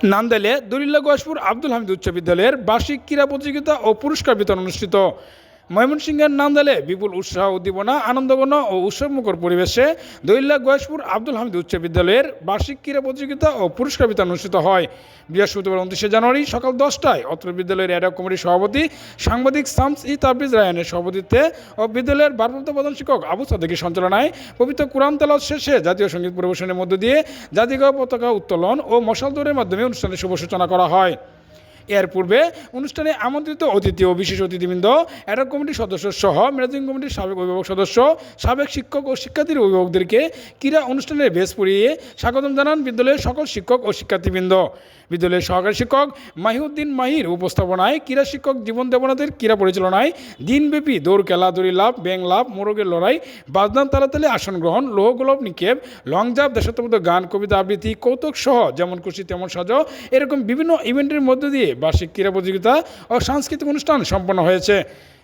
নান্দাইলে দরিল্লা গয়াসপুর আব্দুল হামিদ উচ্চ বিদ্যালয়ের বার্ষিক ক্রীড়া প্রতিযোগিতা ও পুরস্কার বিতরণ অনুষ্ঠিত। ময়মনসিংহের নান্দাইলে বিপুল উৎসাহ উদ্দীপনা আনন্দঘন ও উৎসবমুখর পরিবেশে দরিল্লা গয়াসপুর আব্দুল হামিদ উচ্চ বিদ্যালয়ের বার্ষিক ক্রীড়া প্রতিযোগিতা ও পুরস্কার বিতরণ অনুষ্ঠিত হয়। বৃহস্পতিবার 29 জানুয়ারি সকাল 10টায় অত্র বিদ্যালয়ের অ্যাডহক কমিটির সভাপতি সাংবাদিক শামস ই তাবরিজ রায়হানের সভাপতিত্বে ও বিদ্যালয়ের ভারপ্রাপ্ত প্রধান শিক্ষক আবু সাদেকের সঞ্চালনায় পবিত্র কুরআন তেলাওয়াত শেষে জাতীয় সঙ্গীত পরিবেশনের মধ্য দিয়ে জাতীয় পতাকা উত্তোলন ও মশাল দৌড়ের মাধ্যমে অনুষ্ঠানের শুভ সূচনা করা হয়। এর পূর্বে অনুষ্ঠানে আমন্ত্রিত অতিথি ও বিশেষ অতিথিবৃন্দ, অ্যাডহক কমিটির সদস্য সহ ম্যানেজিং কমিটির সাবেক অভিভাবক সদস্য, সাবেক শিক্ষক ও শিক্ষার্থীর অভিভাবকদেরকে ক্রীড়া অনুষ্ঠানের বেশ পরিয়ে স্বাগতম জানান বিদ্যালয়ের সকল শিক্ষক ও শিক্ষার্থীবৃন্দ। বিদ্যালয়ের সহকারী শিক্ষক মাহিউদ্দিন মাহির উপস্থাপনায়, ক্রীড়া শিক্ষক জীবন দেবনাথের ক্রীড়া পরিচালনায় দিনব্যাপী দৌড় খেলা, দড়ি লাফ, ব্যাং লাফ, মোরগের লড়াই, বাজনান তালাতালে আসন গ্রহণ, লৌহ গোলক নিক্ষেপ, লং জাম্প, দেশাত্মবোধক গান, কবিতা আবৃত্তি, কৌতুক সহ যেমন খুশি তেমন সাজাও এরকম বিভিন্ন ইভেন্টের মধ্য দিয়ে বার্ষিক ক্রীড়া প্রতিযোগিতা ও সাংস্কৃতিক অনুষ্ঠান সম্পন্ন হয়েছে।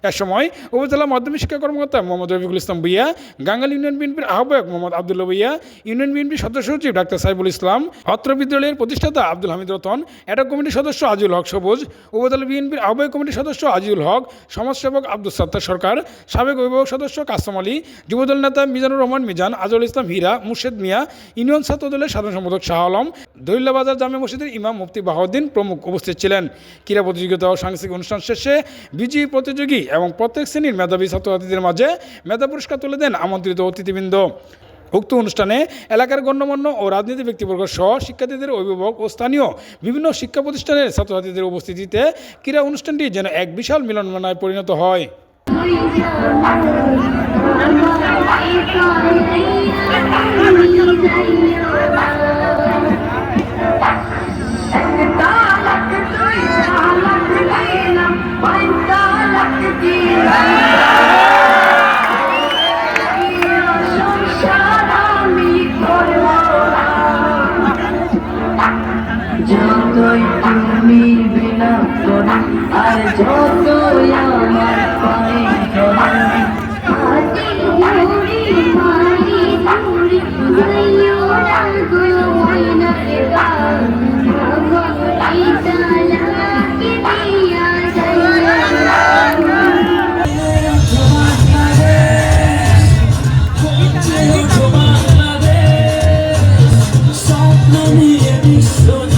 এক সময় উপজেলা মাধ্যমিক শিক্ষা কর্মকর্তা মোহাম্মদ রফিকুল ইসলাম ভূঁইয়া, গাঙ্গাল ইউনিয়ন বিএনপির আহ্বায়ক মোহাম্মদ আবদুল্লাহ ভূঁইয়া, ইউনিয়ন বিএনপির সদস্য সচিব ডাক্তার সাইফুল ইসলাম, অত্র বিদ্যালয়ের প্রতিষ্ঠাতা আব্দুল হামিদ রতন, অ্যাডহক কমিটির সদস্য আজিউল হক সবুজ, উপজেলা বিএনপির আহ্বায়ক কমিটির সদস্য আজিউল হক, সমাজসেবক আব্দুল সাত্তার সরকার, সাবেক অভিভাবক সদস্য কাসম আলী, যুবদল নেতা মিজানুর রহমান মিজান, আজল ইসলাম হীরা, মুর্শেদ মিয়া, ইউনিয়ন ছাত্রদলের সাধারণ সম্পাদক শাহ আলম, দরিল্লা বাজার জামে মসজিদের ইমাম মুফতি বাহাউদ্দিন প্রমুখ উপস্থিত ছিলেন। ক্রীড়া প্রতিযোগিতা ও সাংস্কৃতিক অনুষ্ঠান শেষে বিজয়ী প্রতিযোগী এবং প্রত্যেক শ্রেণীর মেধাবী ছাত্রছাত্রীদের মাঝে মেধা পুরস্কার তুলে দেন আমন্ত্রিত অতিথিবৃন্দ। উক্ত অনুষ্ঠানে এলাকার গণ্যমান্য ও রাজনীতি ব্যক্তিবর্গ সহ শিক্ষার্থীদের অভিভাবক ও স্থানীয় বিভিন্ন শিক্ষা প্রতিষ্ঠানের ছাত্রছাত্রীদের উপস্থিতিতে ক্রীড়া অনুষ্ঠানটি যেন এক বিশাল মিলনমেলায় পরিণত হয়। যতই তুমি বিলাপ করো আর যতই আমার পায়ে ধরো, হাতে ধরে মারি ধরে গাইও না গো ময়নার গান, ভগবতী তালাকে দিয়া সবাই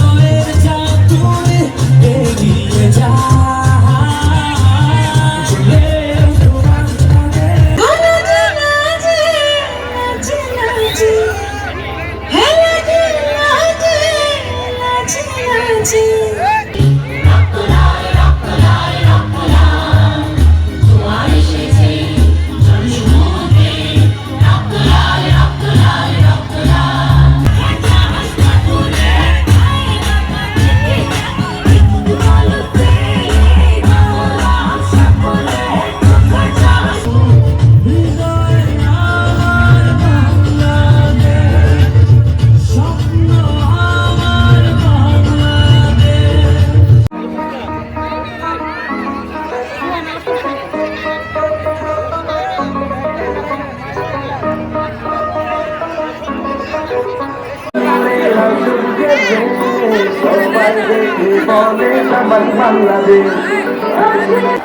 দেখে বলে আমার বাংলাদেশ।